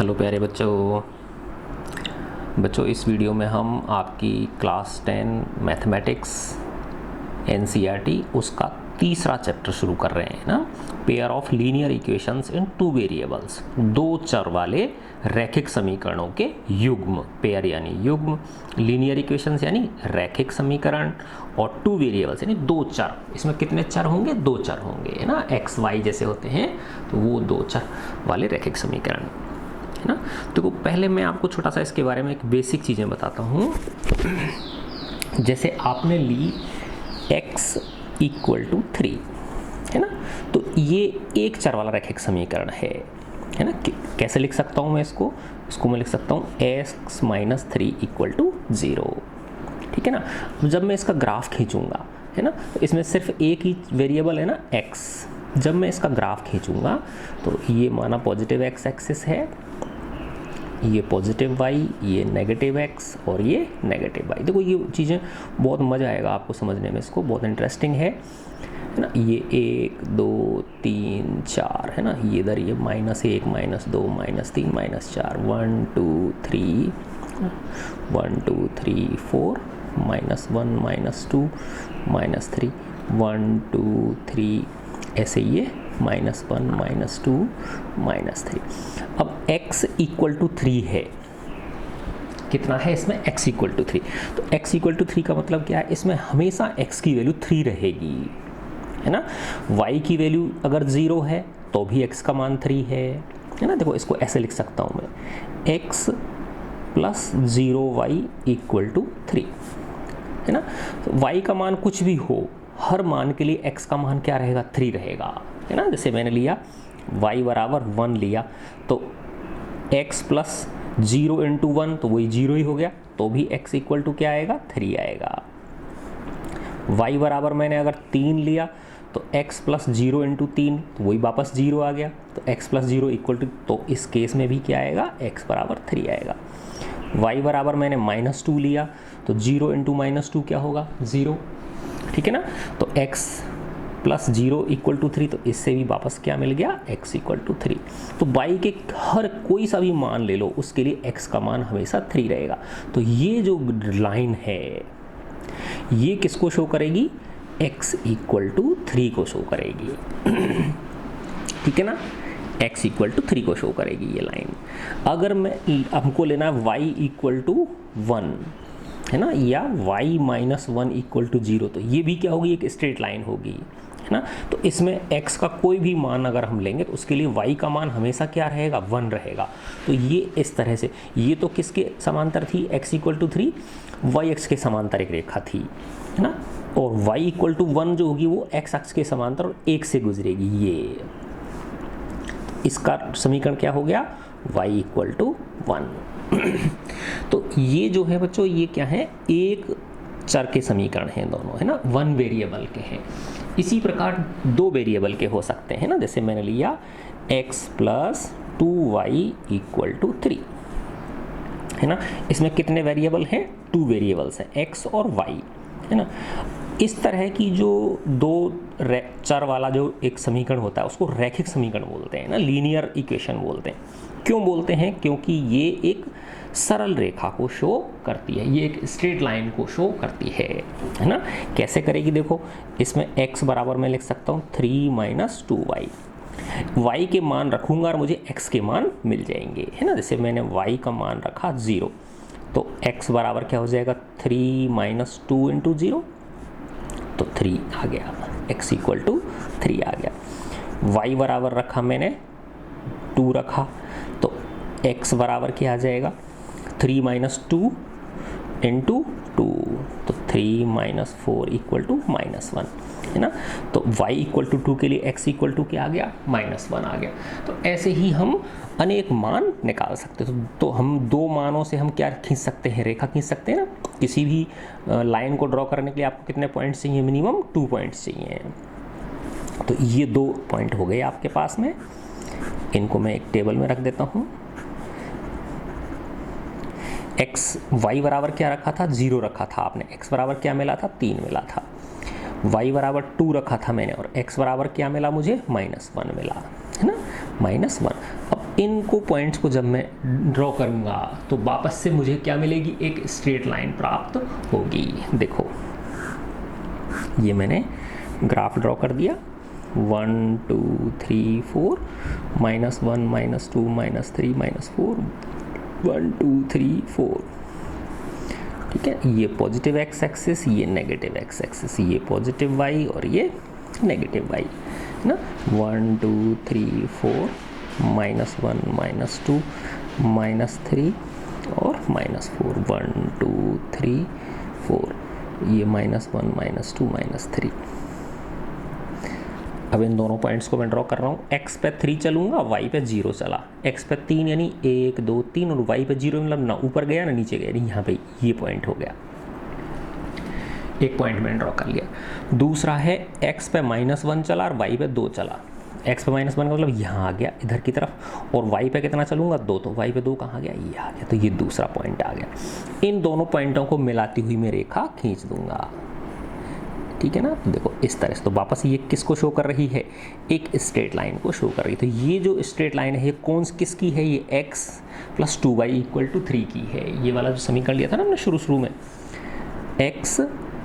Hello प्यारे बच्चों। इस वीडियो में हम आपकी क्लास 10 मैथमेटिक्स एनसीईआरटी उसका तीसरा चैप्टर शुरू कर रहे हैं ना। Pair of linear equations in two variables, दो चर वाले रैखिक समीकरणों के युग्म। पेयर यानी युग्म, लीनियर इक्वेशंस यानी रैखिक समीकरण, और टू वेरिएबल्स यानी दो चर। इसमें कितने चर होंगे? दो चर होंगे, है ना। एक्स वाई जैसे होते हैं तो वो दो चर वाले रैखिक समीकरण, है ना। तो पहले मैं आपको छोटा सा इसके बारे में एक बेसिक चीज़ें बताता हूँ। जैसे आपने ली x = 3, है ना। तो ये एक चर वाला रैखिक समीकरण है ना। कैसे लिख सकता हूँ मैं इसको मैं लिख सकता हूँ x - 3 = 0, ठीक है ना। जब मैं इसका ग्राफ खींचूंगा, है ना, तो इसमें सिर्फ एक ही वेरिएबल है ना, x। जब मैं इसका ग्राफ खींचूंगा तो ये माना पॉजिटिव x एक्सिस है, ये पॉजिटिव y, ये नेगेटिव x और ये नेगेटिव y। देखो ये चीज़ें बहुत मज़ा आएगा आपको समझने में, इसको बहुत इंटरेस्टिंग है ना। ये 1 2 3 4 है ना, ये इधर ये -1 -2 -3 -4 1 2 3 1 2 3 4 -1 -2 -3 1 2 3, ऐसे ये -1 -2 -3। अब x = 3 है। कितना है इसमें? x = 3। तो x = 3 का मतलब क्या है? इसमें हमेशा x की वैल्यू 3 रहेगी, है ना। y की वैल्यू अगर 0 है तो भी x का मान 3 है ना। देखो इसको ऐसे लिख सकता हूँ मैं, x + 0y = 3, है ना। तो y का मान कुछ भी हो, हर मान के लिए x का मान क्या रहेगा? 3 रहेगा, है ना। जैसे मैंने लिया y = 1 लिया तो x + 0 × 1 तो वही 0 ही हो गया, तो भी x = क्या आएगा? 3 आएगा। y बराबर मैंने अगर 3 लिया तो x + 0 × 3 तो वही वापस 0 आ गया, तो x + 0 = तो इस केस में भी क्या आएगा? x = 3 आएगा। y बराबर मैंने -2 लिया तो 0 × -2 क्या होगा? 0, ठीक है ना। तो x + 0 = 3, तो इससे भी वापस क्या मिल गया? x = 3। तो y के हर कोई सा भी मान ले लो, उसके लिए x का मान हमेशा 3 रहेगा। तो ये जो लाइन है ये किसको शो करेगी? x = 3 को शो करेगी, ठीक है ना। x = 3 को शो करेगी ये लाइन। अगर मैं हमको लेना है y = 1, है ना, या y - 1 = 0, तो ये भी क्या होगी? एक स्ट्रेट लाइन होगी, है ना। तो इसमें x का कोई भी मान अगर हम लेंगे तो उसके लिए y का मान हमेशा क्या रहेगा? 1 रहेगा। तो ये इस तरह से, ये तो किसके समांतर थी? x = 3, y अक्ष के समांतर एक रेखा थी, है ना। और y = 1 जो होगी वो x अक्ष के समांतर और 1 से गुजरेगी। ये इसका समीकरण क्या हो गया? y = 1। तो ये जो है बच्चों, ये क्या है? एक चर के समीकरण हैं दोनों, है ना, 1 वेरिएबल के हैं। इसी प्रकार 2 वेरिएबल के हो सकते हैं ना। जैसे मैंने लिया x + 2y = 3, है ना। इसमें कितने वेरिएबल हैं? 2 वेरिएबल्स हैं, x और y, है ना। इस तरह की जो दो चर वाला जो एक समीकरण होता है उसको रैखिक समीकरण बोलते हैं ना, लीनियर इक्वेशन बोलते हैं। क्यों बोलते हैं? क्योंकि ये एक सरल रेखा को शो करती है, ये एक स्ट्रेट लाइन को शो करती है ना। कैसे करेगी? देखो इसमें x बराबर मैं लिख सकता हूँ 3 - 2y। y के मान रखूंगा और मुझे x के मान मिल जाएंगे, है ना। जैसे मैंने y का मान रखा 0, तो x बराबर क्या हो जाएगा? 3 - 2 × 0, तो 3 आ गया, x = 3 आ गया। y बराबर रखा मैंने 2 रखा, तो x बराबर क्या आ जाएगा? 3 - 2 × 2, तो 3 - 4 = -1, है ना। तो y = 2 के लिए x = क्या आ गया? -1 आ गया। तो ऐसे ही हम अनेक मान निकाल सकते हैं। तो हम दो मानों से हम क्या खींच सकते हैं? रेखा खींच सकते हैं ना। किसी भी लाइन को ड्रॉ करने के लिए आपको कितने पॉइंट्स चाहिए? मिनिमम 2 पॉइंट्स चाहिए। तो ये 2 पॉइंट हो गए आपके पास में। इनको मैं एक टेबल में रख देता हूँ। y बराबर क्या रखा था? 0 रखा था आपने। x बराबर क्या मिला था? 3 मिला था। y बराबर 2 रखा था मैंने, और x बराबर क्या मिला मुझे? -1 मिला, है ना, -1। अब इनको पॉइंट्स को जब मैं ड्रॉ करूँगा तो वापस से मुझे क्या मिलेगी, एक स्ट्रेट लाइन प्राप्त होगी। देखो ये मैंने ग्राफ ड्रॉ कर दिया, 1 2 3 4 -1 -2 -3 -4 1 2 3 4, ठीक है। ये पॉजिटिव एक्स एक्सिस, ये नेगेटिव एक्स एक्सिस, ये पॉजिटिव वाई और ये नेगेटिव वाई ना। 1 2 3 4 -1 -2 -3 और -4 1 2 3 4, ये -1 -2 -3। अब इन दोनों पॉइंट्स को मैं ड्रॉ कर रहा हूँ। x पे 3 चलूँगा, y पे 0 चला, x पे 3 यानी 1 2 3 और y पे 0 मतलब ना ऊपर गया ना नीचे गया, यहाँ पे ये पॉइंट हो गया। एक पॉइंट मैंने ड्रॉ कर लिया। दूसरा है x पे -1 चला और y पे 2 चला। x पे -1 का मतलब यहाँ आ गया इधर की तरफ, और y पे कितना चलूँगा 2, तो y पे 2 कहाँ गया, ये आ गया, तो ये दूसरा पॉइंट आ गया। इन दोनों पॉइंटों को मिलाती हुई मैं रेखा खींच दूंगा, ठीक है ना। तो देखो इस तरह से, तो वापस ये किसको शो कर रही है, एक स्ट्रेट लाइन को शो कर रही है। तो ये जो स्ट्रेट लाइन है ये कौन किसकी है, ये x + 2y = 3 की है। ये वाला जो समीकरण लिया था ना हमने शुरू में, x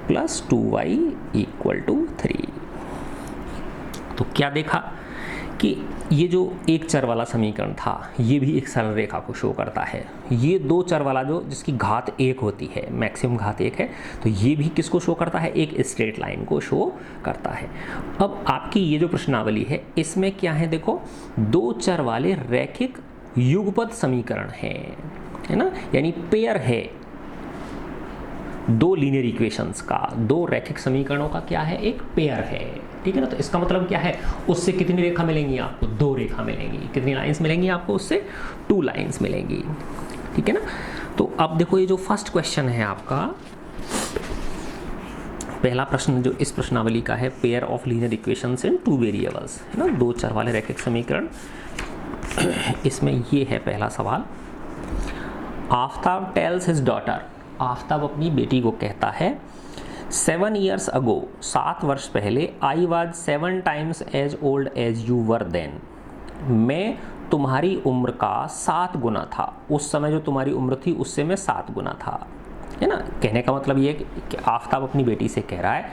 + 2y = 3। तो क्या देखा कि ये जो एक चर वाला समीकरण था ये भी एक सरल रेखा को शो करता है। ये दो चर वाला जो जिसकी घात 1 होती है, मैक्सिमम घात 1 है, तो ये भी किसको शो करता है, एक स्ट्रेट लाइन को शो करता है। अब आपकी ये जो प्रश्नावली है इसमें क्या है, देखो दो चर वाले रैखिक युगपत समीकरण है ना, यानी पेयर है दो लीनियर इक्वेशंस का, दो रैखिक समीकरणों का क्या है, एक पेयर है, ठीक है ना। तो इसका मतलब क्या है, उससे कितनी रेखा मिलेंगी आपको, 2 रेखा मिलेंगी। कितनी लाइंस मिलेंगी आपको, उससे 2 लाइंस मिलेंगी, ठीक है ना। तो अब देखो ये जो फर्स्ट क्वेश्चन है आपका, पहला प्रश्न जो इस प्रश्नावली का है, pair of linear equations in 2 variables, है ना, दो चर वाले रैखिक समीकरण। इसमें ये है पहला सवाल, Aftab tales his daughter, Aftab अपनी बेटी को कहता है, 7 years ago, 7 वर्ष पहले, I was 7 times as old as you were then, मैं तुम्हारी उम्र का 7 गुना था, उस समय जो तुम्हारी उम्र थी उससे मैं 7 गुना था, है ना। कहने का मतलब ये कि आफ्ताब अपनी बेटी से कह रहा है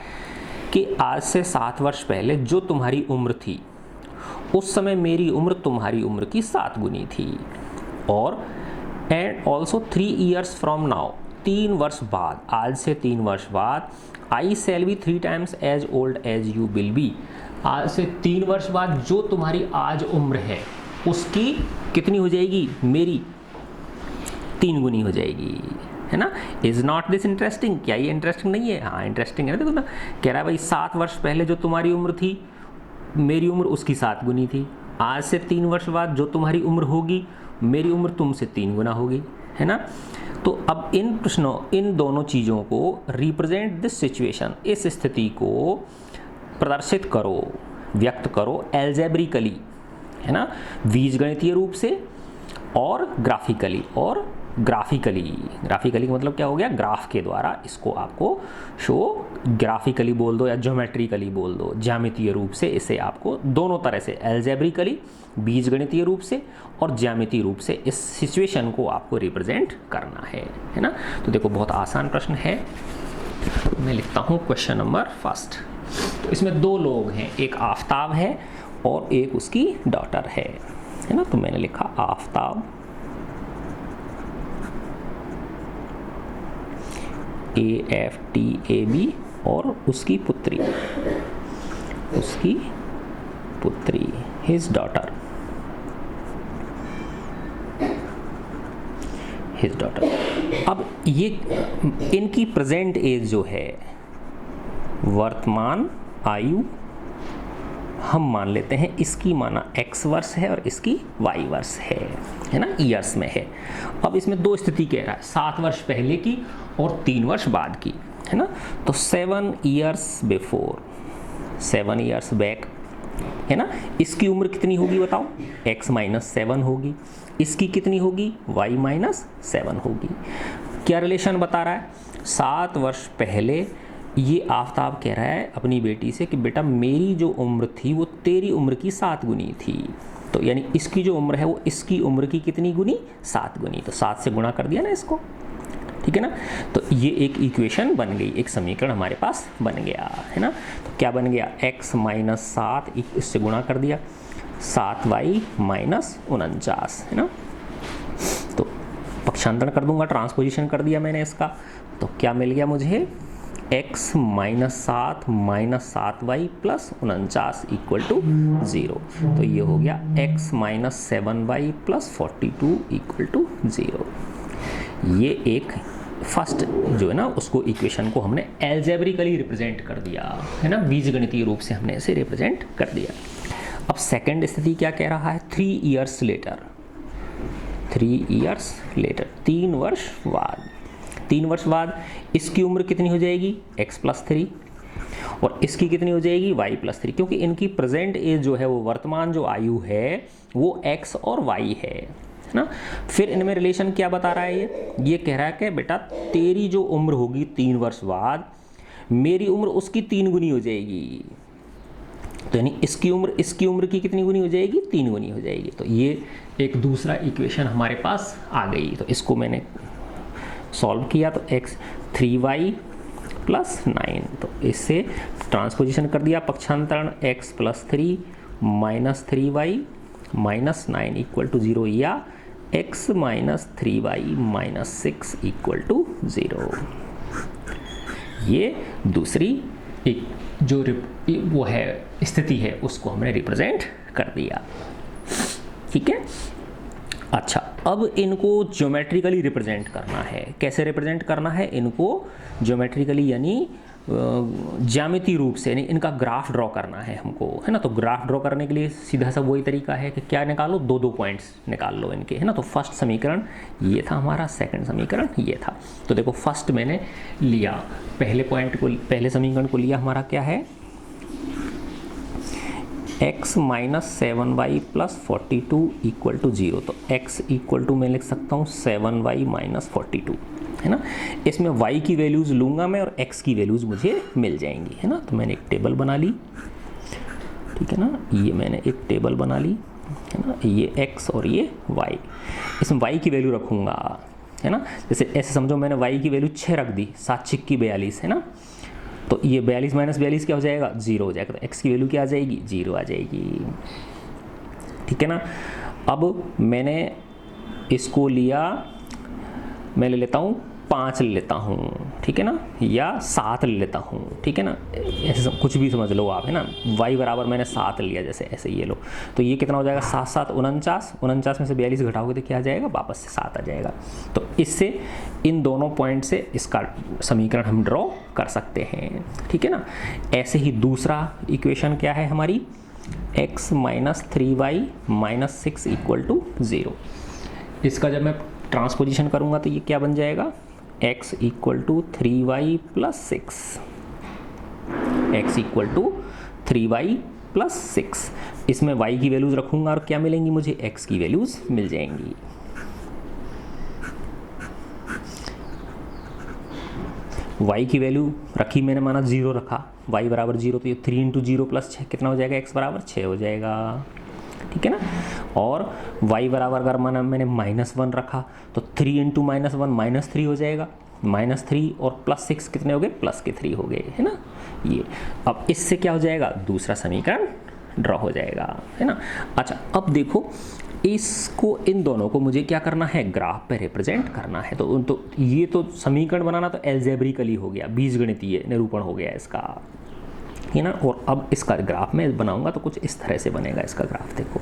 कि आज से 7 वर्ष पहले जो तुम्हारी उम्र थी उस समय मेरी उम्र तुम्हारी उम्र की 7 गुनी थी, और and also 3 years from now, 3 वर्ष बाद, आज से 3 वर्ष बाद, I shall be 3 times as old as you will be, आज से 3 वर्ष बाद जो तुम्हारी आज उम्र है उसकी कितनी हो जाएगी, मेरी 3 गुनी हो जाएगी, है ना। इज नॉट दिस इंटरेस्टिंग, क्या ये इंटरेस्टिंग नहीं है, हाँ इंटरेस्टिंग है। देखो ना, कह रहा है भाई 7 वर्ष पहले जो तुम्हारी उम्र थी मेरी उम्र उसकी 7 गुनी थी, आज से 3 वर्ष बाद जो तुम्हारी उम्र होगी मेरी उम्र तुमसे 3 गुना होगी, है ना। तो अब इन दोनों चीज़ों को रिप्रेजेंट दिस सिचुएशन, इस स्थिति को प्रदर्शित करो, व्यक्त करो एल्जेब्रिकली, है ना, बीजगणितीय रूप से और ग्राफिकली, और ग्राफिकली का मतलब क्या हो गया, ग्राफ के द्वारा इसको आपको शो, ग्राफिकली बोल दो या ज्योमेट्रिकली बोल दो, ज्यामितीय रूप से इसे आपको दोनों तरह से, एल्जेब्रिकली बीजगणितीय रूप से और ज्यामितीय रूप से इस सिचुएशन को आपको रिप्रेजेंट करना है ना। तो देखो बहुत आसान प्रश्न है, मैं लिखता हूँ क्वेश्चन नंबर फर्स्ट। तो इसमें 2 लोग हैं, एक आफ्ताब है और एक उसकी डॉटर है ना। तो मैंने लिखा आफ्ताब AFTAB और उसकी पुत्री हिज डॉटर, अब ये इनकी प्रेजेंट एज जो है, वर्तमान आयु हम मान लेते हैं, इसकी माना x वर्ष है और इसकी y वर्ष है ना, ईयर्स में है। अब इसमें 2 स्थिति कह रहा है, 7 वर्ष पहले की और 3 वर्ष बाद की, है ना। तो 7 years before, 7 years back, है ना। इसकी उम्र कितनी होगी बताओ, x - 7 होगी, इसकी कितनी होगी, y - 7 होगी। क्या रिलेशन बता रहा है, 7 वर्ष पहले ये आफ्ताब कह रहा है अपनी बेटी से कि बेटा मेरी जो उम्र थी वो तेरी उम्र की 7 गुनी थी, तो यानी इसकी जो उम्र है वो इसकी उम्र की कितनी गुनी, 7 गुनी, तो 7 से गुणा कर दिया ना इसको, ठीक है ना। तो ये एक इक्वेशन बन गई, एक समीकरण हमारे पास बन गया है ना। तो क्या बन गया, x माइनस 7 इससे गुणा कर दिया 7y माइनस 49 है ना। तो पक्षांतरण कर दूंगा, ट्रांसपोजिशन कर दिया मैंने इसका, तो क्या मिल गया मुझे, x minus 7 minus 7y plus 49 equal to 0। तो ये हो गया x minus 7y plus 42 equal to 0। ये एक फर्स्ट जो है ना उसको इक्वेशन को हमने एल्जेब्रिकली रिप्रेजेंट कर दिया है ना, बीजगणितीय रूप से हमने इसे रिप्रेजेंट कर दिया। अब सेकंड स्थिति क्या कह रहा है, 3 इयर्स लेटर, 3 इयर्स लेटर, 3 वर्ष बाद, 3 वर्ष बाद इसकी उम्र कितनी हो जाएगी, x प्लस 3, और इसकी कितनी हो जाएगी, y प्लस 3, क्योंकि इनकी प्रेजेंट एज जो है वो वर्तमान जो आयु है वो x और y है ना। फिर इनमें रिलेशन क्या बता रहा है, ये कह रहा है कि बेटा तेरी जो उम्र होगी 3 वर्ष बाद, मेरी उम्र उसकी 3 गुनी हो जाएगी। तो यानी इसकी उम्र की कितनी गुनी हो जाएगी, 3 गुनी हो जाएगी। तो ये एक दूसरा इक्वेशन हमारे पास आ गई। तो इसको मैंने सॉल्व किया, तो x 3y प्लस 9, तो इससे ट्रांसपोजिशन कर दिया, पक्षांतरण x plus 3 minus 3y minus 9 equal to 0, या x minus 3y minus 6 equal to 0। ये दूसरी एक जो वो है स्थिति है उसको हमने रिप्रेजेंट कर दिया, ठीक है। अच्छा, अब इनको ज्योमेट्रिकली रिप्रेजेंट करना है। कैसे रिप्रेजेंट करना है इनको, ज्योमेट्रिकली यानी ज्यामितीय रूप से, यानी इनका ग्राफ ड्रॉ करना है हमको, है ना। तो ग्राफ ड्रॉ करने के लिए सीधा सा वही तरीका है कि क्या निकालो, 2-2 पॉइंट्स निकाल लो इनके, है ना। तो फर्स्ट समीकरण ये था हमारा, सेकंड समीकरण ये था। तो देखो फर्स्ट मैंने लिया, पहले पॉइंट को, पहले समीकरण को लिया, हमारा क्या है, x minus 7y plus 42 equal to 0। तो x इक्वल टू मैं लिख सकता हूँ 7y माइनस 42, है ना। इसमें y की वैल्यूज़ लूँगा मैं और x की वैल्यूज़ मुझे मिल जाएंगी, है ना। तो मैंने एक टेबल बना ली, ठीक है ना, ये मैंने एक टेबल बना ली, है ना, ये x और ये y, इसमें y की वैल्यू रखूँगा, है ना। जैसे ऐसे समझो मैंने y की वैल्यू 6 रख दी, 7 6 की 42, है ना। तो ये 42 माइनस 42 क्या हो जाएगा, 0 हो जाएगा। तो x की वैल्यू क्या आ जाएगी, 0 आ जाएगी, ठीक है ना। अब मैंने इसको लिया, मैं ले लेता हूँ 5 ले लेता हूँ, ठीक है ना, या 7 ले लेता हूँ, ठीक है ना, ऐसे कुछ भी समझ लो आप, है ना। y बराबर मैंने 7 लिया, जैसे ऐसे ये लो, तो ये कितना हो जाएगा, 7 7 49, 49 में से 42 घटाओगे तो क्या आ जाएगा, वापस से 7 आ जाएगा। तो इससे इन दोनों पॉइंट से इसका समीकरण हम ड्रॉ कर सकते हैं, ठीक है ना। ऐसे ही दूसरा इक्वेशन क्या है हमारी, x minus 3y minus 6 equal to 0। इसका जब मैं ट्रांसपोजिशन करूँगा तो ये क्या बन जाएगा, x equal to 3y plus 6, x equal to 3y plus 6। इसमें y की वैल्यूज़ रखूँगा और क्या मिलेंगी मुझे, x की वैल्यूज़ मिल जाएंगी। y की वैल्यू रखी मैंने, माना 0 रखा, y बराबर 0, तो ये 3 इंटू 0 प्लस 6 कितना हो जाएगा, x बराबर 6 हो जाएगा, ठीक है ना। और y बराबर अगर माना मैंने -1 रखा, तो 3 इंटू -1 -3 हो जाएगा, -3 और प्लस 6 कितने हो गए, प्लस के 3 हो गए, है ना। ये अब इससे क्या हो जाएगा, दूसरा समीकरण ड्रॉ हो जाएगा, है ना। अच्छा, अब देखो इसको, इन दोनों को मुझे क्या करना है, ग्राफ पे रिप्रेजेंट करना है। तो ये तो समीकरण बनाना तो एल्जेब्रिकली हो गया, बीजगणितीय निरूपण हो गया इसका, है ना। और अब इसका ग्राफ में बनाऊंगा तो कुछ इस तरह से बनेगा इसका ग्राफ, देखो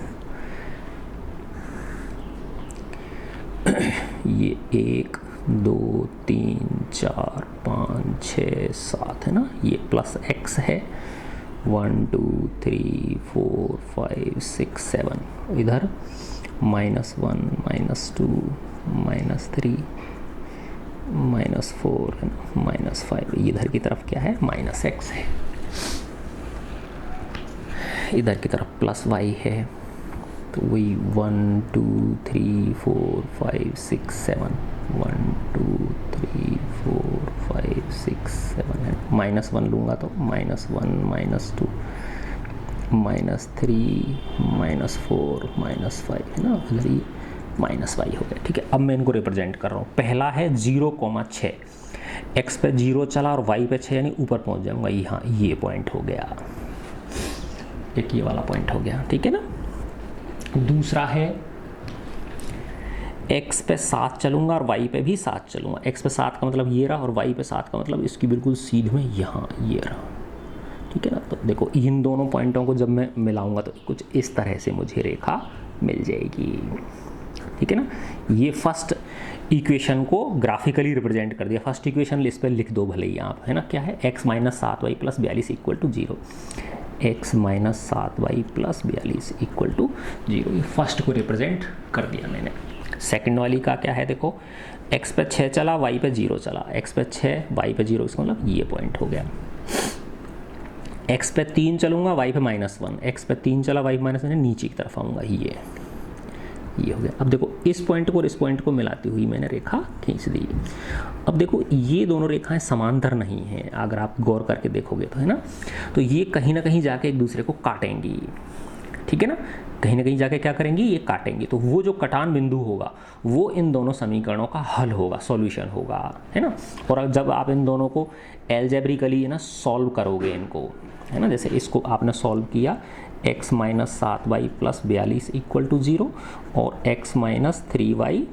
ये 1 2 3 4 5 6 7 है ना, ये प्लस x है, 1 2 3 4 5 6 7, इधर -1 -2 -3 -4 -5, इधर की तरफ क्या है, -x है, इधर की तरफ प्लस y है। तो वही 1 2 3 4 5 6 7, 1 2 3 4 5 6 7 है, -1 लूँगा तो -1 -2 -3 -4 -5 है ना, इधर ये -y हो गया। ठीक है, अब मैं इनको रिप्रेजेंट कर रहा हूँ। पहला है 0,6, x पे 0 चला और y पे 6, यानी ऊपर पहुँच जाऊँगा। यहाँ ये पॉइंट हो गया, एक ये वाला पॉइंट हो गया। ठीक है ना। दूसरा है x पे 7 चलूँगा और y पे भी 7 चलूँगा। x पे 7 का मतलब ये रहा और y पे 7 का मतलब इसकी बिल्कुल सीध में यहाँ ये रहा। ठीक है ना। तो देखो इन दोनों पॉइंटों को जब मैं मिलाऊंगा तो कुछ इस तरह से मुझे रेखा मिल जाएगी। ठीक है ना। ये फर्स्ट इक्वेशन को ग्राफिकली रिप्रेजेंट कर दिया। फर्स्ट इक्वेशन इस पर लिख दो भले ही आप, है ना। क्या है, x - 7y + 42 = 0। x - 7y + 42 = 0। ये फर्स्ट को रिप्रेजेंट कर दिया मैंने। सेकंड वाली का क्या है, देखो x पे 6 चला, y पे 0 चला। x पे 6, y पे 0, इसका मतलब ये पॉइंट हो गया। x पे 3 चलूँगा, y पे -1। x पे 3 चला, y पे -1, नीचे की तरफ आऊँगा, ये हो गया। अब देखो इस पॉइंट को और इस पॉइंट को मिलाती हुई मैंने रेखा खींच दी। अब देखो ये दोनों रेखाएं समांतर नहीं हैं, अगर आप गौर करके देखोगे तो, है ना। तो ये कहीं ना कहीं जाके एक दूसरे को काटेंगी। ठीक है ना, कहीं ना कहीं जाके क्या करेंगी, ये काटेंगी। तो वो जो कटान बिंदु होगा वो इन दोनों समीकरणों का हल होगा, सॉल्यूशन होगा, है ना। और जब आप इन दोनों को एल्जेब्रिकली, है ना, सॉल्व करोगे इनको, है ना, जैसे इसको आपने सॉल्व किया, x - 7y + 42 = 0 और x - 3y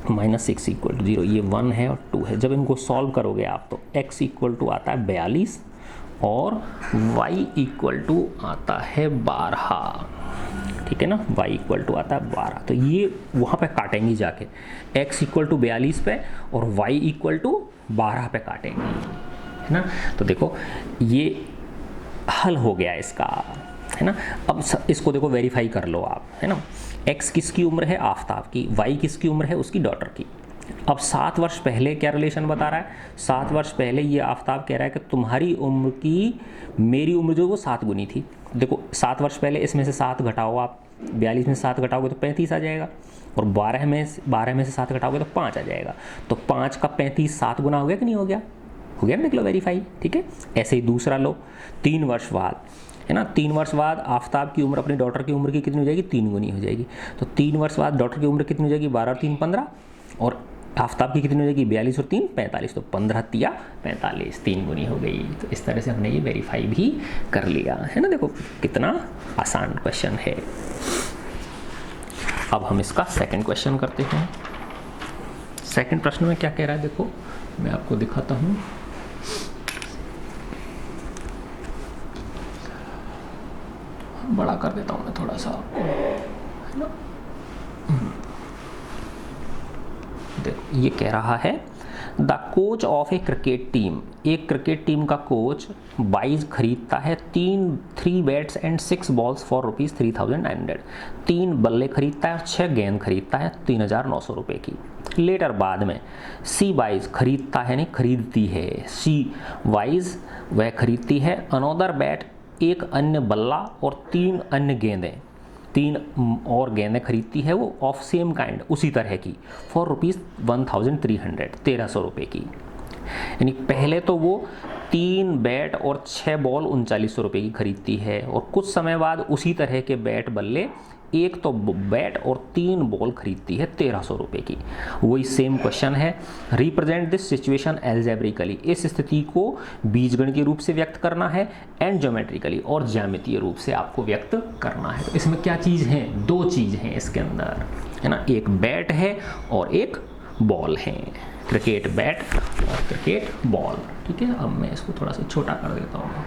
- 6 = 0। ये 1 है और 2 है। जब इनको सॉल्व करोगे आप तो x = आता है 42 और y = आता है 12। ठीक है ना, y = आता है 12। तो ये वहाँ पे काटेंगी जाके, x = 42 पे और y = 12 पे काटेंगी, है ना। तो देखो ये हल हो गया इसका, है ना। अब इसको देखो वेरीफाई कर लो आप, है ना। x किसकी उम्र है, आफताब की। y किसकी उम्र है, उसकी डॉटर की। अब 7 वर्ष पहले क्या रिलेशन बता रहा है, 7 वर्ष पहले ये आफताब कह रहा है कि तुम्हारी उम्र की मेरी उम्र जो वो 7 गुनी थी। देखो 7 वर्ष पहले, इसमें से 7 घटाओ आप, 42 में से 7 घटाओगे तो 35 आ जाएगा, और 12 में से 7 घटाओगे तो 5 आ जाएगा। तो 5 का 35 7 गुना हो गया कि नहीं हो गया, हो गया ना, देख लो वेरीफाई। ठीक है, ऐसे ही दूसरा लो, 3 वर्ष बाद, है ना, 3 वर्ष बाद आफताब की उम्र अपनी डॉटर की उम्र की कितनी हो जाएगी, 3 गुनी हो जाएगी। तो 3 वर्ष बाद डॉटर की उम्र कितनी हो जाएगी, 12 और 3 15, और आफताब की कितनी हो जाएगी, 42 और 3 45। तो 15 तिया 45, 3 गुनी हो गई। तो इस तरह से हमने ये वेरीफाई भी कर लिया, है ना। देखो कितना आसान क्वेश्चन है। अब हम इसका सेकंड क्वेश्चन करते हैं। सेकंड प्रश्न में क्या कह रहा है, देखो मैं आपको दिखाता हूँ। बड़ा कर देता हूँ मैं थोड़ा सा, है ना। देखो ये कह रहा है, the coach of A cricket team, एक क्रिकेट टीम का कोच 22 खरीदता है 3 बैट्स एंड 6 बॉल्स फॉर ₹3,900। 3 बल्ले खरीदता है और 6 गेंद खरीदता है 3,900 रुपये की। लेटर बाद में सी वाइज खरीदता है, नहीं खरीदती है, सी वाइज वह खरीदती है अनोदर बैट, एक अन्य बल्ला और 3 अन्य गेंदें, 3 और गेंदें खरीदती है वो ऑफ सेम काइंड, उसी तरह की, फॉर ₹1,300, 1,300 रुपये की। यानी पहले तो वो 3 बैट और 6 बॉल 3,900 रुपये की खरीदती है, और कुछ समय बाद उसी तरह के बैट बल्ले, एक तो बैट और 3 बॉल खरीदती है 1,300 रुपये की। वही सेम क्वेश्चन है, रिप्रेजेंट दिस सिचुएशन एल्जेब्रिकली, इस स्थिति को बीजगणितीय रूप से व्यक्त करना है, एंड ज्योमेट्रिकली, और ज्यामितीय रूप से आपको व्यक्त करना है। तो इसमें क्या चीज़ है, 2 चीज़ हैं इसके अंदर, है ना। एक बैट है और एक बॉल है, क्रिकेट बैट और क्रिकेट बॉल। ठीक है, अब मैं इसको थोड़ा सा छोटा कर देता हूँ,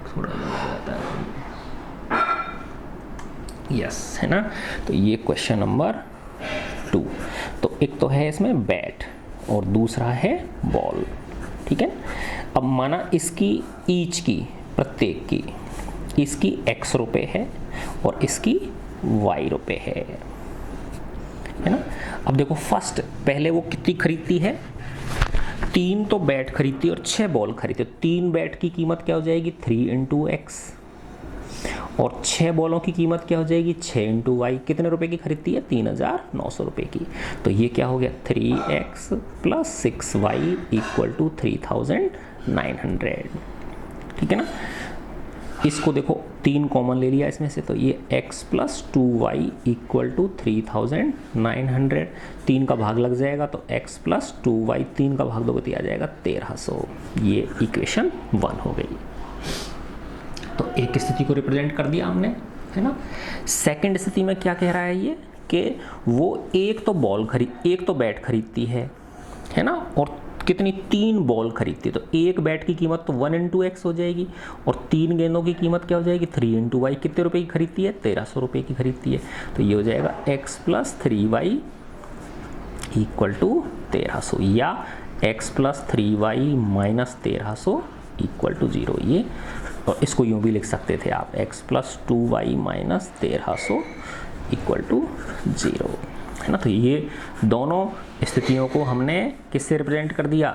थोड़ा ज़्यादा जाता है, यस, है ना। तो ये क्वेश्चन नंबर 2। तो एक तो है इसमें बैट और दूसरा है बॉल। ठीक है, अब माना इसकी ईच की, प्रत्येक की, इसकी x रुपये है और इसकी y रुपये है ना। अब देखो फर्स्ट, पहले वो कितनी खरीदती है, 3 तो बैट खरीदती है और 6 बॉल खरीदती है। 3 बैट की कीमत क्या हो जाएगी, 3 × x, और 6 बॉलों की कीमत क्या हो जाएगी, 6 इंटू वाई कितने रुपए की खरीदती है, 3900 रुपये की। तो ये क्या हो गया, 3x plus 6y equal to 3900। ठीक है ना। इसको देखो 3 कॉमन ले लिया इसमें से, तो ये x plus 2y equal to 3900। 3 का भाग लग जाएगा तो x प्लस 2y 3 का भाग दोगे तो आ जाएगा 1300। ये इक्वेशन 1 हो गई। तो एक स्थिति को रिप्रेजेंट कर दिया हमने, है ना। सेकंड स्थिति में क्या कह रहा है ये, कि वो एक तो बैट खरीदती है ना, और कितनी, 3 बॉल खरीदती है। तो एक बैट की कीमत तो 1 इंटू एक्स हो जाएगी, और 3 गेंदों की कीमत क्या हो जाएगी, 3 इंटू वाई। कितने रुपए की खरीदती है, 1300 रुपये की खरीदती है। तो ये हो जाएगा x plus 3y equal to 1300, या x plus 3y minus 1300 equal to 0। ये, और इसको यूँ भी लिख सकते थे आप, x plus 2y minus 1300 equal to 0, है ना। तो ये दोनों स्थितियों को हमने किससे रिप्रेजेंट कर दिया,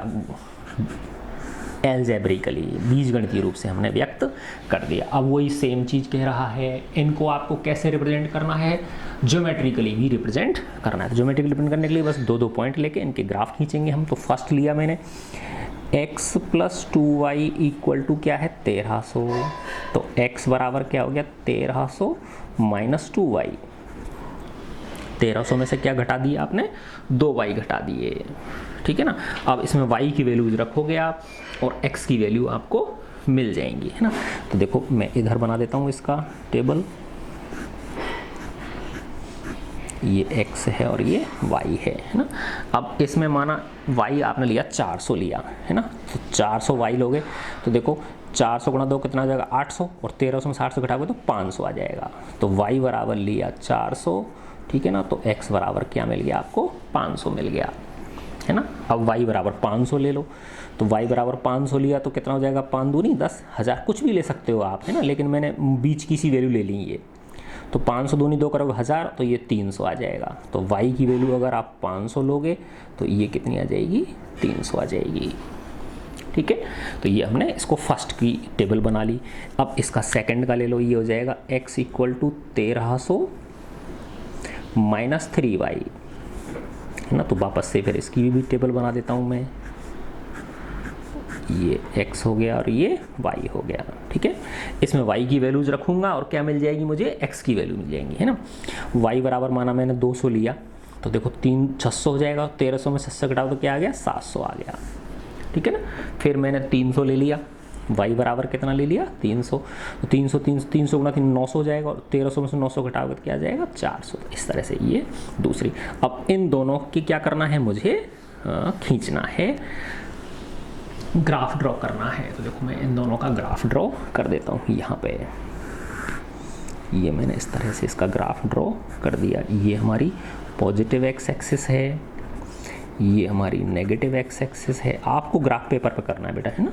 एल्जेब्रिकली, बीजगणितीय रूप से हमने व्यक्त कर दिया। अब वही सेम चीज़ कह रहा है, इनको आपको कैसे रिप्रेजेंट करना है, ज्योमेट्रिकली भी रिप्रेजेंट करना है। तो ज्योमेट्रिकली रिप्रेजेंट करने के लिए बस 2 पॉइंट लेके इनके ग्राफ खींचेंगे हम। तो फर्स्ट लिया मैंने x plus 2y equal to क्या है, 1300। तो x बराबर क्या हो गया, 1300 माइनस 2y। 1300 में से क्या घटा दिया आपने, 2y घटा दिए। ठीक है ना। अब इसमें y की वैल्यूज रखोगे आप, और x की वैल्यू आपको मिल जाएंगी, है ना। तो देखो मैं इधर बना देता हूँ इसका टेबल, ये x है और ये y है ना। अब इसमें माना y आपने लिया 400 लिया, है ना। तो 400 y लोगे तो देखो 400 गुणा 2 कितना आ जाएगा, 800, और 1300 में 60 से घटाओगे तो 500 आ जाएगा। तो y बराबर लिया 400, ठीक है ना। तो x बराबर क्या मिल गया आपको, 500 मिल गया, है ना। अब y बराबर 500 ले लो, तो y बराबर 500 लिया तो कितना हो जाएगा, 5 दूनी 10, 1000 कुछ भी ले सकते हो आप, है ना, लेकिन मैंने बीच की सी वैल्यू ले ली ये। तो 500 दूनी 2 करोगे 1000, तो ये 300 आ जाएगा। तो y की वैल्यू अगर आप 500 लोगे तो ये कितनी आ जाएगी, 300 आ जाएगी। ठीक है। तो ये हमने इसको फर्स्ट की टेबल बना ली। अब इसका सेकंड का ले लो, ये हो जाएगा x equal to 1300 minus 3y, है ना। तो वापस से फिर इसकी भी टेबल बना देता हूँ मैं, ये x हो गया और ये y हो गया। ठीक है। इसमें y की वैल्यूज रखूंगा और क्या मिल जाएगी मुझे, x की वैल्यू मिल जाएंगी, है ना। y बराबर माना मैंने 200 लिया, तो देखो 600 हो जाएगा, 1300 में 600 घटाओ तो क्या आ गया, 700 आ गया। ठीक है ना। फिर मैंने 300 ले लिया, y बराबर कितना ले लिया, 300। तो 300 गुणा 3 900 हो जाएगा, और 1300 में से 900 घटाओगे तो क्या आ जाएगा, 400। तो इस तरह से ये दूसरी। अब इन दोनों की क्या करना है मुझे, खींचना है, ग्राफ ड्रॉ करना है। तो देखो मैं इन दोनों का ग्राफ ड्रॉ कर देता हूँ यहाँ पे। ये मैंने इस तरह से इसका ग्राफ ड्रॉ कर दिया। ये हमारी पॉजिटिव एक्स एक्सिस है, ये हमारी नेगेटिव एक्स एक्सिस है। आपको ग्राफ पेपर पे करना है बेटा, है ना।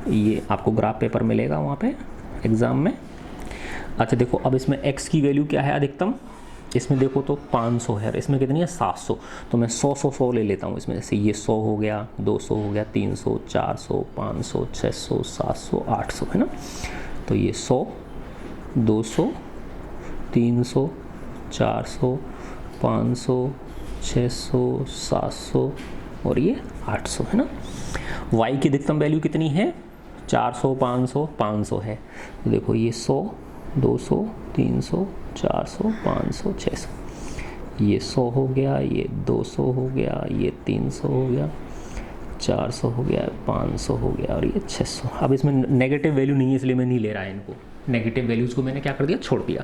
ये आपको ग्राफ पेपर मिलेगा वहाँ पे एग्ज़ाम में। अच्छा देखो, अब इसमें x की वैल्यू क्या है अधिकतम, इसमें देखो तो 500 है, इसमें कितनी है, 700। तो मैं 100 ले लेता हूँ इसमें से। ये 100 हो गया, 200 हो गया, 300, 400, 500, 600, 700, 800, है ना। तो ये 100, 200, 300, 400, 500, 600, 700 और ये 800, है ना। y की अधिकतम वैल्यू कितनी है, 400, 500, 500 है। तो देखो ये 100, 200, 300, 400, 500, 600, ये 100 हो गया, ये 200 हो गया, ये 300 हो गया, 400 हो गया, 500 हो गया और ये 600। अब इसमें नेगेटिव वैल्यू नहीं है इसलिए मैं नहीं ले रहा है इनको। नेगेटिव वैल्यूज़ को मैंने क्या कर दिया, छोड़ दिया।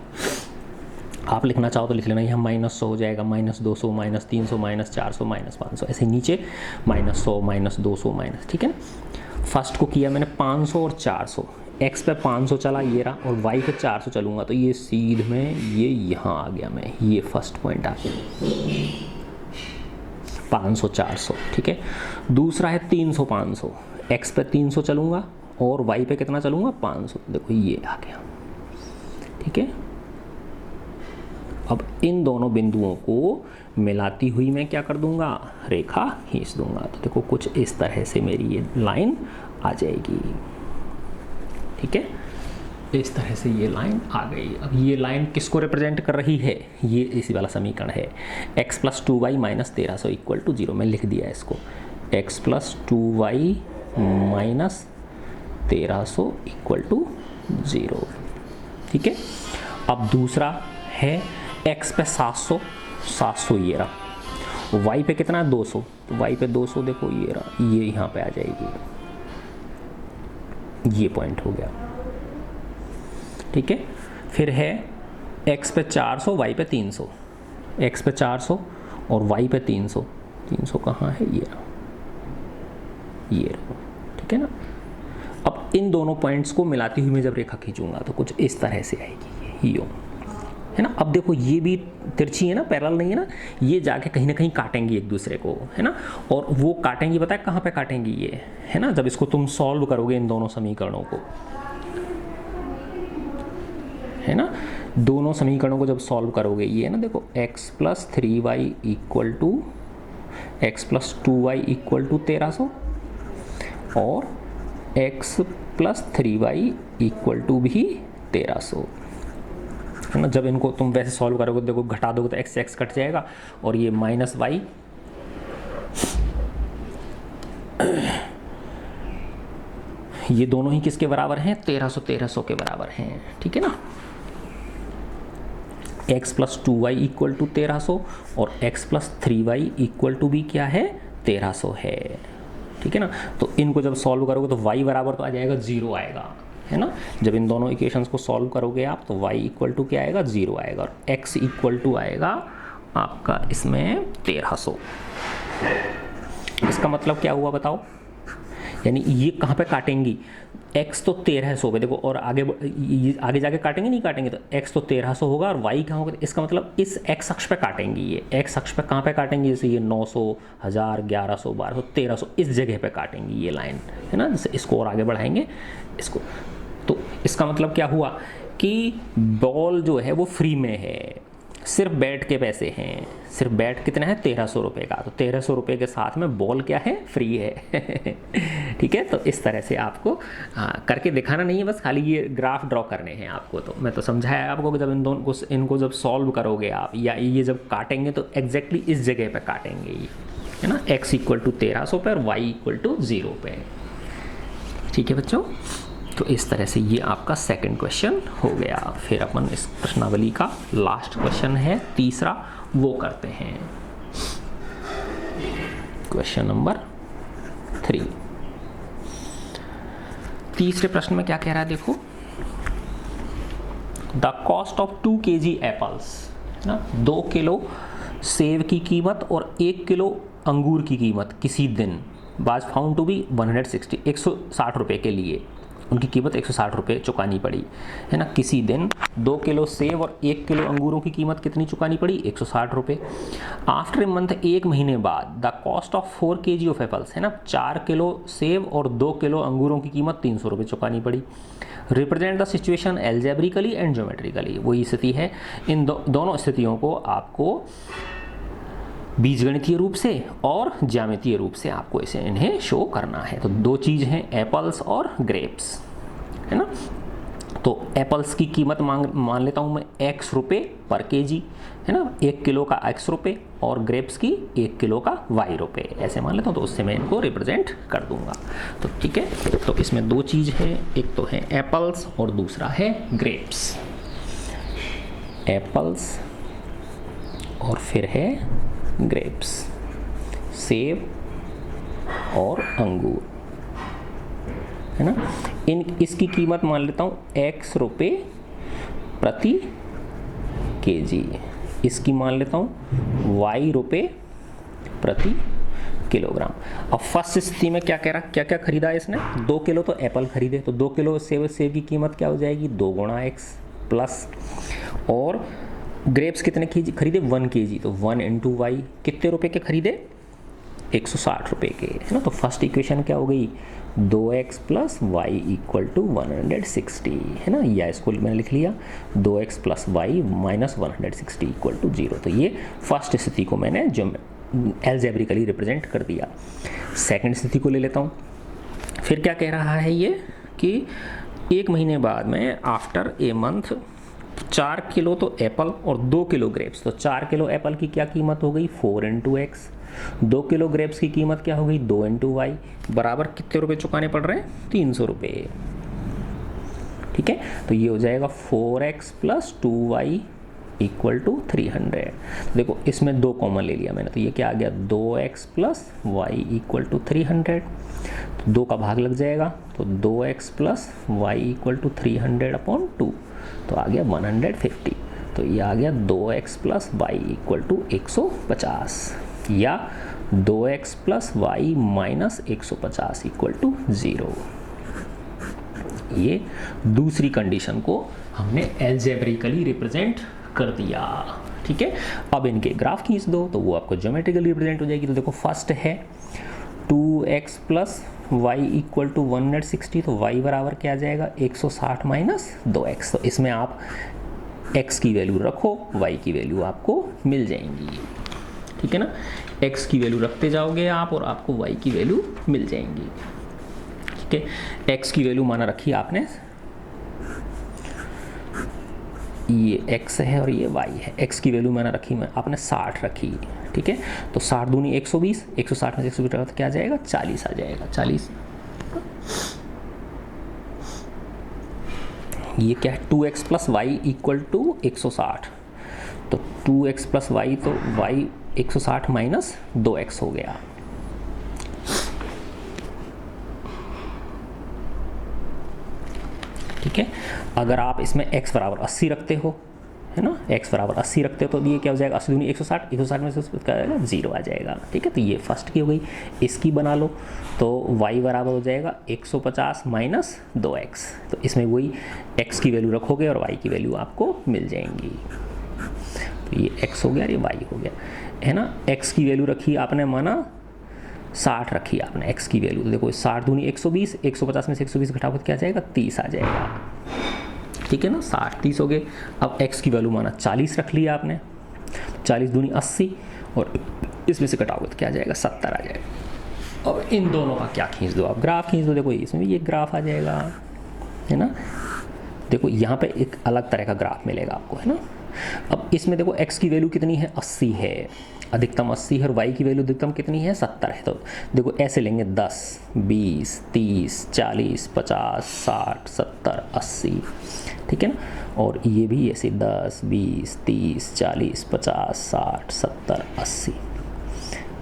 आप लिखना चाहो तो लिख लेना, यहाँ -100 हो जाएगा, -200, -300, -400, -500, ऐसे नीचे -100, -200, माइनस, ठीक है ना। फर्स्ट को किया मैंने 500 और 400, x पे 500 चला ये रहा, और y पे 400 चलूँगा तो ये सीध में ये यहाँ आ गया, मैं ये फर्स्ट पॉइंट आ गया 500 400, ठीक है। दूसरा है 300 500, x पे 300 चलूँगा और y पे कितना चलूँगा 500, देखो ये आ गया, ठीक है। अब इन दोनों बिंदुओं को मिलाती हुई मैं क्या कर दूंगा, रेखा खींच दूंगा। तो देखो कुछ इस तरह से मेरी ये लाइन आ जाएगी, ठीक है। इस तरह से ये लाइन आ गई। अब ये लाइन किसको रिप्रेजेंट कर रही है, ये इसी वाला समीकरण है, x plus 2y minus 1300 equal to 0। मैं लिख दिया इसको, x plus 2y minus 1300 equal to 0। ठीक है। अब दूसरा है x पे 700 ये रहा, y पे कितना है 200, तो y पे 200 देखो ये रहा, ये यहाँ पे आ जाएगी, ये पॉइंट हो गया। ठीक है। फिर है x पे 400 y पे 300, x पे 400 और y पे 300, 300 कहाँ है, ये रहा, ये रहा। ठीक है ना। अब इन दोनों पॉइंट्स को मिलाती हुई मैं जब रेखा खींचूंगा तो कुछ इस तरह से आएगी, यो है ना। अब देखो ये भी तिरछी है ना, पैरेलल नहीं है ना, ये जाके कहीं ना कहीं काटेंगी एक दूसरे को, है ना। और वो काटेंगी, पता है कहाँ पे काटेंगी ये, है ना, जब इसको तुम सॉल्व करोगे इन दोनों समीकरणों को, है ना, दोनों समीकरणों को जब सॉल्व करोगे, ये है ना देखो, x plus 3y equal to x plus 2y equal to 1300 और x plus 3y equal to भी 1300, है ना। जब इनको तुम वैसे सॉल्व करोगे, देखो घटा दोगे तो x से x कट जाएगा और ये माइनस y, ये दोनों ही किसके बराबर हैं, 1300 के बराबर हैं। ठीक है ना। x plus 2y equal to 1300 और x plus 3y equal to भी क्या है, 1300 है। ठीक है ना। तो इनको जब सॉल्व करोगे तो y बराबर तो आ जाएगा 0 आएगा, है ना। जब इन दोनों इक्वेशंस को सॉल्व करोगे आप तो y इक्वल टू क्या आएगा, 0 आएगा और x इक्वल टू आएगा आपका इसमें 1300। इसका मतलब क्या हुआ बताओ, यानी ये कहाँ पे काटेंगी, x तो 1300 पे देखो, और आगे जाके काटेंगे नहीं काटेंगे, तो x तो 1300 होगा और y कहाँ होगा, इसका मतलब इस x अक्ष पे काटेंगी, ये x अक्ष पे कहाँ पे काटेंगी, जैसे ये 900, 1000, 1100, 1200, 1300 इस जगह पे काटेंगी ये लाइन, है ना। जैसे इसको और आगे बढ़ाएंगे इसको, तो इसका मतलब क्या हुआ कि बॉल जो है वो फ्री में है, सिर्फ बैट के पैसे हैं, सिर्फ बैट कितना है 1300 रुपये का, तो 1300 रुपये के साथ में बॉल क्या है, फ्री है। ठीक है। तो इस तरह से आपको करके दिखाना नहीं है, बस खाली ये ग्राफ ड्रॉ करने हैं आपको। तो मैं तो समझाया आपको कि जब इन दोनों को इनको जब सॉल्व करोगे आप, या ये जब काटेंगे तो एग्जैक्टली इस जगह पे काटेंगे ये, है ना, x इक्वल टू 1300 पे और y इक्वल टू 0 पे। ठीक है बच्चों। तो इस तरह से ये आपका सेकंड क्वेश्चन हो गया। फिर अपन इस प्रश्नावली का लास्ट क्वेश्चन है तीसरा, वो करते हैं। Question number 3। तीसरे प्रश्न में क्या कह रहा है देखो, the cost of 2 kg apples, ना 2 किलो सेब की कीमत और 1 किलो अंगूर की कीमत किसी दिन वाज फाउंड टू बी 160 रुपये के लिए, उनकी कीमत 160 रुपये चुकानी पड़ी, है ना। किसी दिन 2 किलो सेब और 1 किलो अंगूरों की कीमत कितनी चुकानी पड़ी, 160 रुपये। आफ्टर ए मंथ, 1 महीने बाद, the cost of 4 kg of apples, है ना, 4 किलो सेब और 2 किलो अंगूरों की कीमत 300 रुपये चुकानी पड़ी। Represent the situation algebraically and geometrically, वही स्थिति है। इन दोनों स्थितियों को आपको बीजगणितीय रूप से और ज्यामितीय रूप से आपको इसे इन्हें शो करना है। तो 2 चीज़ हैं, एप्पल्स और ग्रेप्स, है ना। तो एप्पल्स की कीमत मान लेता हूँ मैं x रुपये पर kg, है ना, 1 किलो का x रुपये और ग्रेप्स की 1 किलो का y रुपये, ऐसे मान लेता हूँ। तो उससे मैं इनको रिप्रेजेंट कर दूंगा। तो ठीक है। तो इसमें 2 चीज़ है, एक तो है एप्पल्स और दूसरा है ग्रेप्स। एप्पल्स और फिर है ग्रेप्स, सेब और अंगूर, है ना। इसकी कीमत मान लेता हूँ x रुपये प्रति kg, इसकी मान लेता हूँ y रुपये प्रति किलोग्राम। अब फर्स्ट स्थिति में क्या कह रहा, क्या क्या खरीदा है इसने, 2 किलो तो एप्पल खरीदे, तो 2 किलो सेब की कीमत क्या हो जाएगी, 2 गुणा x प्लस, और ग्रेप्स कितने खरीदे, 1 kg, तो 1 इंटू वाई, कितने रुपए के खरीदे, 160 रुपये के, है ना। तो फर्स्ट इक्वेशन क्या हो गई, 2x plus y equal to 160, है ना, या इसको मैंने लिख लिया 2x plus y minus 160 equal to 0। तो ये फर्स्ट स्थिति को मैंने जो एल्जेब्रिकली रिप्रेजेंट कर दिया। सेकंड स्थिति को ले लेता हूँ। फिर क्या कह रहा है ये कि 1 महीने बाद में आफ्टर ए मंथ 4 किलो तो एप्पल और 2 किलो ग्रेप्स, तो 4 किलो एप्पल की क्या कीमत हो गई 4 इंटू एक्स, 2 किलो ग्रेप्स की कीमत क्या हो गई 2 इंटू वाई, बराबर कितने रुपए चुकाने पड़ रहे हैं 300 रुपये। ठीक है, तो ये हो जाएगा 4x plus 2y equal to 300। देखो इसमें 2 कॉमन ले लिया मैंने, तो ये क्या आ गया 2x plus y equal to 300, तो 2 का भाग लग जाएगा, तो 2x plus y equal to 300 upon 2, तो आ गया 150। तो ये आ गया 2x plus y equal to 150 या 2x plus y minus 150 equal to 0। ये दूसरी कंडीशन को हमने एल्जेब्रिकली रिप्रेजेंट कर दिया। ठीक है, अब इनके ग्राफ खींच दो तो वो आपको ज्योमेट्रिकली रिप्रेजेंट हो जाएगी। तो देखो फर्स्ट है 2x plus y equal to 160, तो y बराबर क्या आ जाएगा 160 माइनस 2x। तो इसमें आप x की वैल्यू रखो, y की वैल्यू आपको मिल जाएंगी। ठीक है ना, x की वैल्यू रखते जाओगे आप और आपको y की वैल्यू मिल जाएंगी। ठीक है, x की वैल्यू माना रखी आपने, ये x है और ये y है, x की वैल्यू मैंने रखी आपने 60 रखी। ठीक है, तो 60 दूनी 120, 160 में 120 तो क्या आ जाएगा 40 आ जाएगा, 40। ये क्या है 2x plus y equal to 160, तो 2x प्लस वाई, तो y 160 माइनस 2x हो गया। ठीक है, अगर आप इसमें x बराबर 80 रखते हो, है ना, x बराबर 80 रखते हो तो ये क्या हो जाएगा 80 दूनी 160, 160 में से क्या आएगा 0 आ जाएगा। ठीक है, तो ये फर्स्ट की हो गई। इसकी बना लो तो y बराबर हो जाएगा 150 माइनस 2x, तो इसमें वही x की वैल्यू रखोगे और y की वैल्यू आपको मिल जाएंगी। तो ये x हो गया और ये y हो गया, है ना। x की वैल्यू रखी आपने माना 60 रखी आपने x की वैल्यू, तो देखो 60 दूनी 120, 150 में से 120 घटाओगे तो क्या आ जाएगा 30 आ जाएगा। ठीक है ना, 60 30 हो गए। अब x की वैल्यू माना 40 रख लिया आपने, 40 दूनी 80 और इसमें से घटाओगे तो क्या आ जाएगा 70 आ जाएगा। और इन दोनों का क्या खींच दो आप, ग्राफ खींच दो। देखो इसमें भी ये ग्राफ आ जाएगा, है ना। देखो यहाँ पे एक अलग तरह का ग्राफ मिलेगा आपको, है ना। अब इसमें देखो x की वैल्यू कितनी है 80 है, अधिकतम 80 है, और y की वैल्यू अधिकतम कितनी है 70 है। तो देखो ऐसे लेंगे 10 20 30 40 50 60 70 80, ठीक है ना। और ये भी ऐसे 10 20 30 40 50 60 70 80,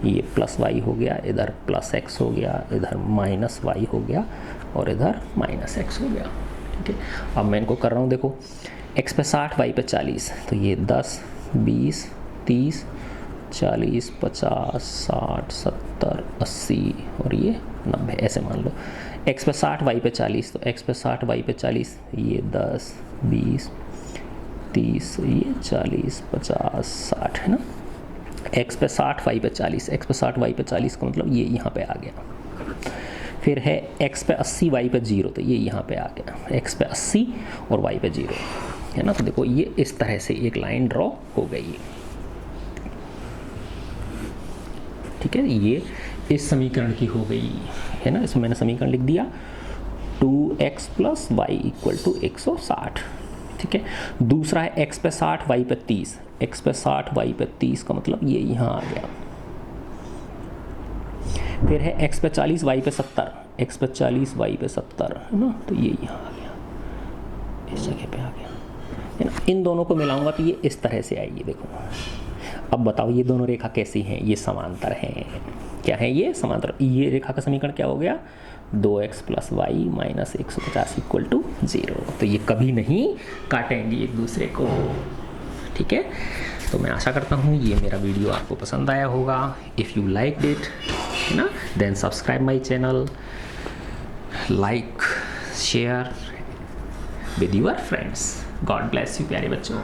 ये प्लस y हो गया, इधर प्लस x हो गया, इधर माइनस y हो गया और इधर माइनस x हो गया। ठीक है, अब मैं इनको कर रहा हूँ। देखो x पे 60 y पे 40, तो ये 10 20 30 40 50 60 70 80 और ये 90, ऐसे मान लो। x पे 60 y पे 40, तो x पे 60 y पे 40, ये 10 20 30 ये 40 50 60, है ना। x पे 60 y पे 40, x पे 60 y पे 40 का मतलब ये यहाँ पे आ गया। फिर है x पे 80 y पे 0, तो ये यहाँ पे आ गया, x पे 80 और y पे 0, है ना। तो देखो ये इस तरह से एक लाइन ड्रॉ हो गई। ठीक है, ये इस समीकरण की हो गई, है ना। इसमें मैंने समीकरण लिख दिया 2x plus y equal to 160। ठीक है, दूसरा है x पे 60 y पे 30, x पे 60 y पे 30 का मतलब ये यहाँ आ गया। फिर है x पे 40 y पे 70, x पे 40 y पे 70, है ना, तो ये यहाँ आ गया, इस जगह पे आ गया, है ना। इन दोनों को मिलाऊंगा तो ये इस तरह से आएगी। देखो अब बताओ ये दोनों रेखा कैसी हैं, ये समांतर हैं। क्या है ये समांतर। ये रेखा का समीकरण क्या हो गया 2x plus y minus 150 equal to 0। तो ये कभी नहीं काटेंगे एक दूसरे को। ठीक है, तो मैं आशा करता हूँ ये मेरा वीडियो आपको पसंद आया होगा। इफ़ यू लाइक इट, है ना, then subscribe my channel, like share with your friends. God bless you प्यारे बच्चों।